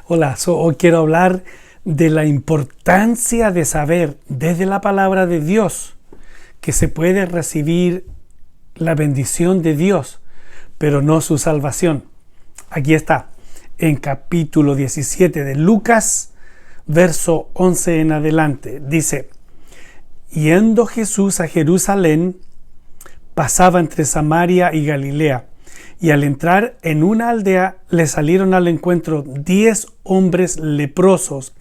Hola, hoy quiero hablar de la importancia de saber desde la palabra de Dios que se puede recibir la bendición de Dios, pero no su salvación. Aquí está, en capítulo 17 de Lucas, verso 11 en adelante. Dice: yendo Jesús a Jerusalén, pasaba entre Samaria y Galilea. Y al entrar en una aldea, le salieron al encuentro 10 hombres leprosos,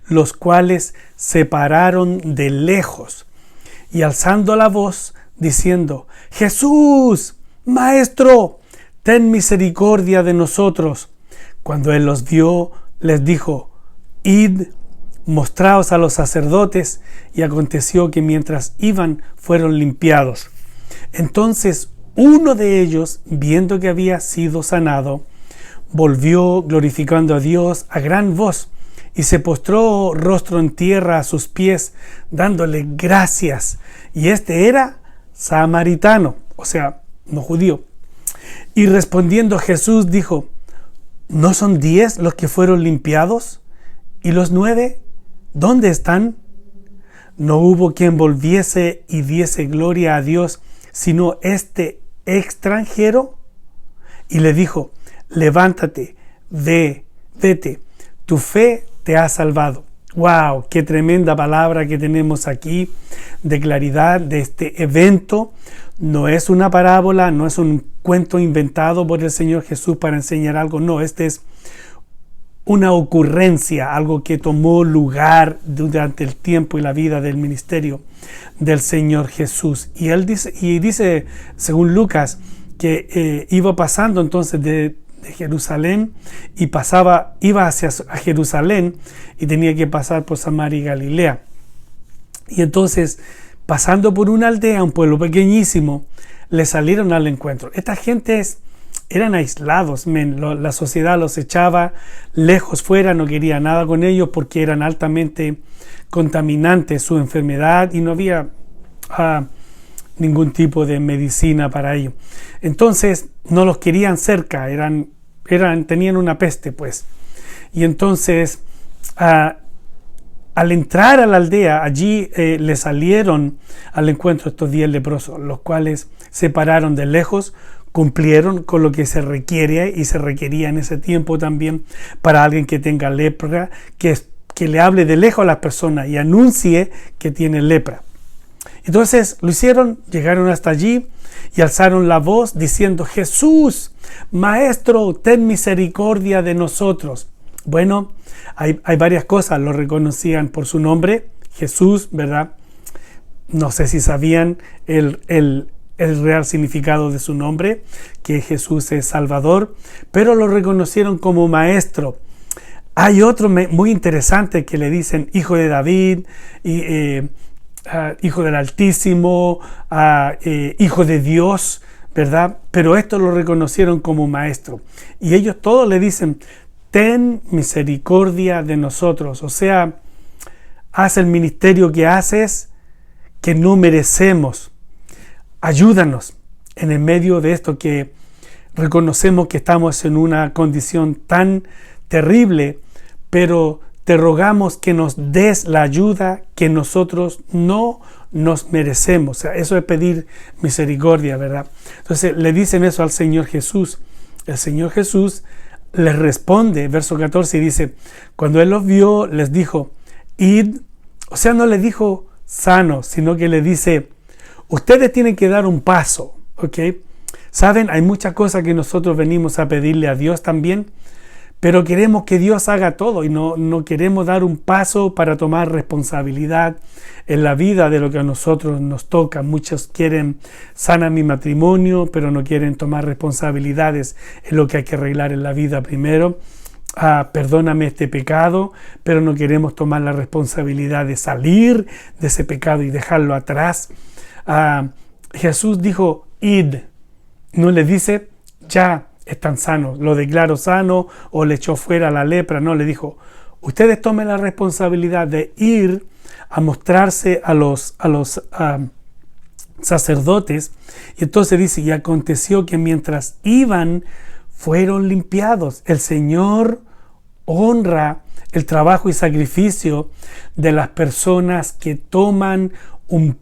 los cuales se pararon de lejos, y alzando la voz, diciendo: Jesús, Maestro, ten misericordia de nosotros. Cuando él los vio, les dijo: id, mostraos a los sacerdotes. Y aconteció que mientras iban, fueron limpiados. Entonces uno de ellos, viendo que había sido sanado, volvió glorificando a Dios a gran voz, y se postró rostro en tierra a sus pies, dándole gracias. Y este era samaritano, o sea, no judío. Y respondiendo Jesús dijo: ¿no son 10 los que fueron limpiados? ¿Y los 9 dónde están? No hubo quien volviese y diese gloria a Dios, sino este extranjero. Y le dijo: levántate, vete, tu fe te ha salvado. ¡Wow! ¡Qué tremenda palabra que tenemos aquí de claridad de este evento! No es una parábola, no es un cuento inventado por el Señor Jesús para enseñar algo. No, este es una ocurrencia, algo que tomó lugar durante el tiempo y la vida del ministerio del Señor Jesús. Y él dice, según Lucas, que iba pasando entonces de Jerusalén y iba hacia Jerusalén y tenía que pasar por Samaria y Galilea. Y entonces, pasando por una aldea, un pueblo pequeñísimo, le salieron al encuentro. Esta gente eran aislados, la sociedad los echaba lejos fuera, no quería nada con ellos porque eran altamente contaminantes su enfermedad y no había ningún tipo de medicina para ello. Entonces no los querían cerca, tenían una peste pues. Y entonces al entrar a la aldea, allí le salieron al encuentro estos 10 leprosos, los cuales se pararon de lejos, cumplieron con lo que se requiere y se requería en ese tiempo también para alguien que tenga lepra, que le hable de lejos a las personas y anuncie que tiene lepra. Entonces lo hicieron, llegaron hasta allí y alzaron la voz diciendo: Jesús, Maestro, ten misericordia de nosotros. Bueno, hay varias cosas. Lo reconocían por su nombre, Jesús, ¿verdad? No sé si sabían el real significado de su nombre, que Jesús es Salvador, pero lo reconocieron como Maestro. Hay otro muy interesante que le dicen Hijo de David, Hijo del Altísimo, Hijo de Dios, ¿verdad? Pero esto lo reconocieron como Maestro. Y ellos todos le dicen: ten misericordia de nosotros. O sea, haz el ministerio que haces, que no merecemos. Ayúdanos en el medio de esto que reconocemos que estamos en una condición tan terrible, pero te rogamos que nos des la ayuda que nosotros no nos merecemos. O sea, eso es pedir misericordia, ¿verdad? Entonces le dicen eso al Señor Jesús. El Señor Jesús les responde, verso 14, y dice: cuando Él los vio, les dijo: id. O sea, no les dijo sano, sino que le dice: ustedes tienen que dar un paso, ¿ok? Saben, hay muchas cosas que nosotros venimos a pedirle a Dios también, pero queremos que Dios haga todo y no queremos dar un paso para tomar responsabilidad en la vida de lo que a nosotros nos toca. Muchos quieren sana mi matrimonio, pero no quieren tomar responsabilidades en lo que hay que arreglar en la vida primero. Perdóname este pecado, pero no queremos tomar la responsabilidad de salir de ese pecado y dejarlo atrás. Jesús dijo: id. No le dice: ya están sanos, lo declaro sano o le echó fuera la lepra. No, le dijo: ustedes tomen la responsabilidad de ir a mostrarse a los sacerdotes. Y entonces dice: y aconteció que mientras iban, fueron limpiados. El Señor honra el trabajo y sacrificio de las personas que toman un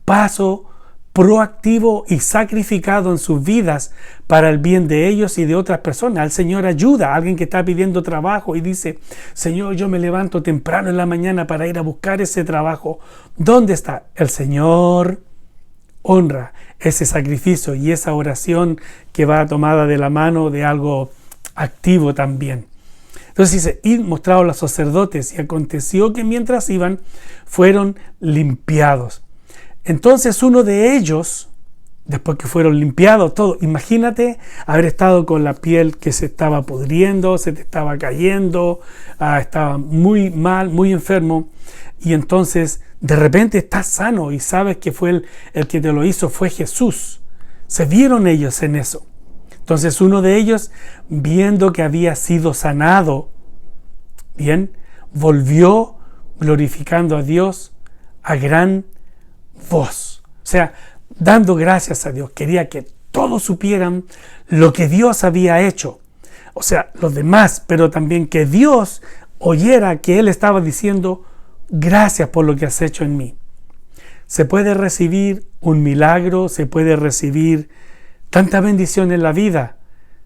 paso proactivo y sacrificado en sus vidas para el bien de ellos y de otras personas. El Señor ayuda a alguien que está pidiendo trabajo y dice: Señor, yo me levanto temprano en la mañana para ir a buscar ese trabajo. ¿Dónde está? El Señor honra ese sacrificio y esa oración que va tomada de la mano de algo activo también. Entonces dice: y mostraron a los sacerdotes, y aconteció que mientras iban, fueron limpiados. Entonces uno de ellos, después que fueron limpiados todo, imagínate haber estado con la piel que se estaba pudriendo, se te estaba cayendo, estaba muy mal, muy enfermo, y entonces de repente estás sano y sabes que fue el que te lo hizo, fue Jesús. Se vieron ellos en eso. Entonces uno de ellos, viendo que había sido sanado, bien, volvió glorificando a Dios a gran voz. O sea, dando gracias a Dios. Quería que todos supieran lo que Dios había hecho. O sea, los demás, pero también que Dios oyera que Él estaba diciendo: gracias por lo que has hecho en mí. Se puede recibir un milagro, se puede recibir tanta bendición en la vida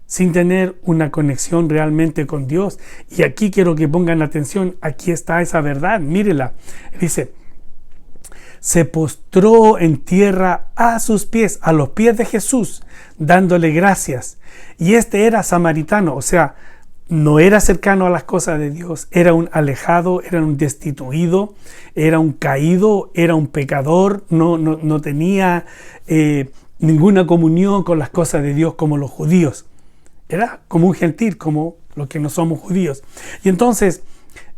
sin tener una conexión realmente con Dios. Y aquí quiero que pongan atención, aquí está esa verdad, mírela. Dice: se postró en tierra a sus pies, a los pies de Jesús, dándole gracias. Y este era samaritano, o sea, no era cercano a las cosas de Dios, era un alejado, era un destituido, era un caído, era un pecador, no tenía ninguna comunión con las cosas de Dios como los judíos. Era como un gentil, como los que no somos judíos. Y entonces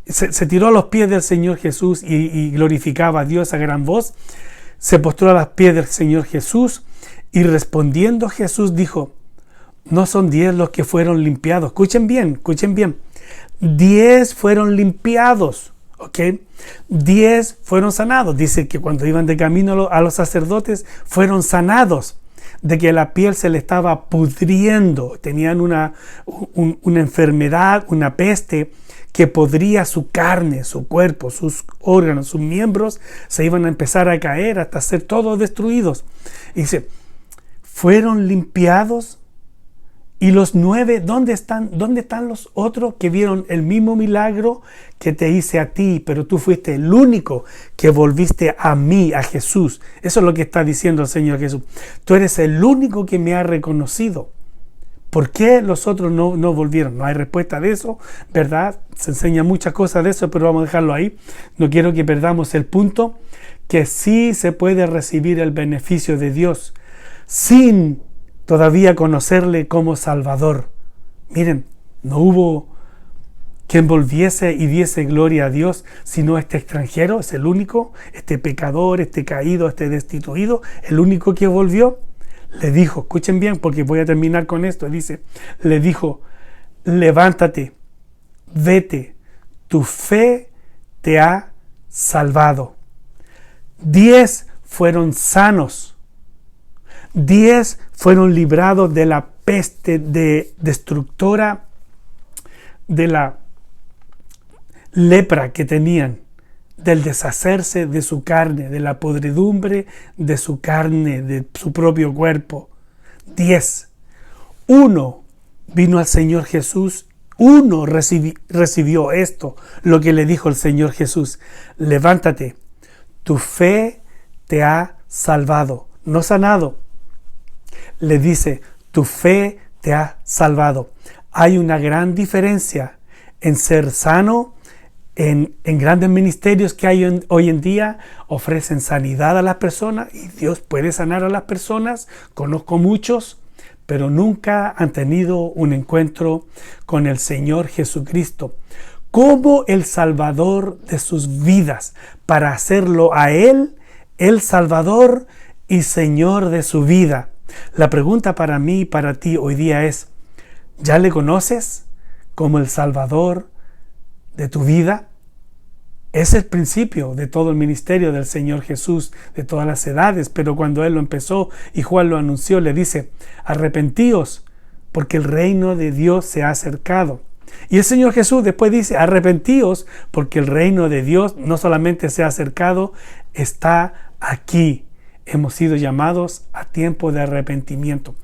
se tiró a los pies del Señor Jesús y glorificaba a Dios a gran voz. Se postró a los pies del Señor Jesús y respondiendo Jesús dijo: no son 10 los que fueron limpiados. Escuchen bien. 10 fueron limpiados, ¿ok? 10 fueron sanados. Dice que cuando iban de camino a los sacerdotes fueron sanados de que la piel se le estaba pudriendo. Tenían una enfermedad, una peste que podría su carne, su cuerpo, sus órganos, sus miembros, se iban a empezar a caer hasta ser todos destruidos. Y dice: fueron limpiados. Y los 9, ¿dónde están? ¿Dónde están los otros que vieron el mismo milagro que te hice a ti? Pero tú fuiste el único que volviste a mí, a Jesús. Eso es lo que está diciendo el Señor Jesús. Tú eres el único que me ha reconocido. ¿Por qué los otros no volvieron? No hay respuesta de eso, ¿verdad? Se enseña muchas cosas de eso, pero vamos a dejarlo ahí. No quiero que perdamos el punto, que sí se puede recibir el beneficio de Dios sin todavía conocerle como Salvador. Miren, no hubo quien volviese y diese gloria a Dios, sino este extranjero, es el único, este pecador, este caído, este destituido, el único que volvió. Le dijo, escuchen bien porque voy a terminar con esto, dice, le dijo: levántate, vete, tu fe te ha salvado. 10 fueron sanos. 10 fueron librados de la peste destructora, de la lepra que tenían, del deshacerse de su carne, de la podredumbre de su carne, de su propio cuerpo. 10. 1 vino al Señor Jesús. 1 recibió esto, lo que le dijo el Señor Jesús: levántate, tu fe te ha salvado, no sanado. Le dice: tu fe te ha salvado. Hay una gran diferencia en ser sano. En grandes ministerios que hay hoy en día ofrecen sanidad a las personas y Dios puede sanar a las personas. Conozco muchos, pero nunca han tenido un encuentro con el Señor Jesucristo como el Salvador de sus vidas, para hacerlo a Él el Salvador y Señor de su vida. La pregunta para mí y para ti hoy día es: ¿ya le conoces como el Salvador de tu vida? Es el principio de todo el ministerio del Señor Jesús, de todas las edades, pero cuando Él lo empezó y Juan lo anunció, le dice: arrepentíos, porque el reino de Dios se ha acercado. Y el Señor Jesús después dice, arrepentíos porque el reino de Dios no solamente se ha acercado, está aquí. Hemos sido llamados a tiempo de arrepentimiento.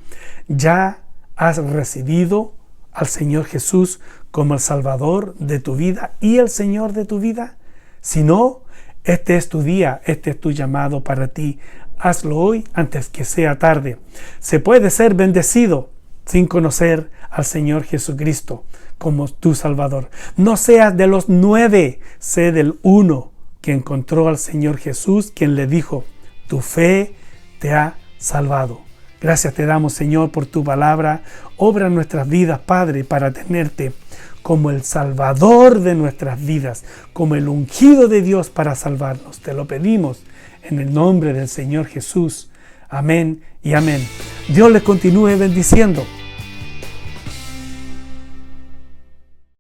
Ya has recibido al Señor Jesús como el Salvador de tu vida y el Señor de tu vida. Si no, este es tu día, este es tu llamado para ti. Hazlo hoy antes que sea tarde. Se puede ser bendecido sin conocer al Señor Jesucristo como tu Salvador. No seas de los 9, sé del 1 que encontró al Señor Jesús, quien le dijo, tu fe te ha salvado. Gracias te damos, Señor, por tu palabra. Obra en nuestras vidas, Padre, para tenerte como el Salvador de nuestras vidas, como el ungido de Dios para salvarnos. Te lo pedimos en el nombre del Señor Jesús. Amén y amén. Dios les continúe bendiciendo.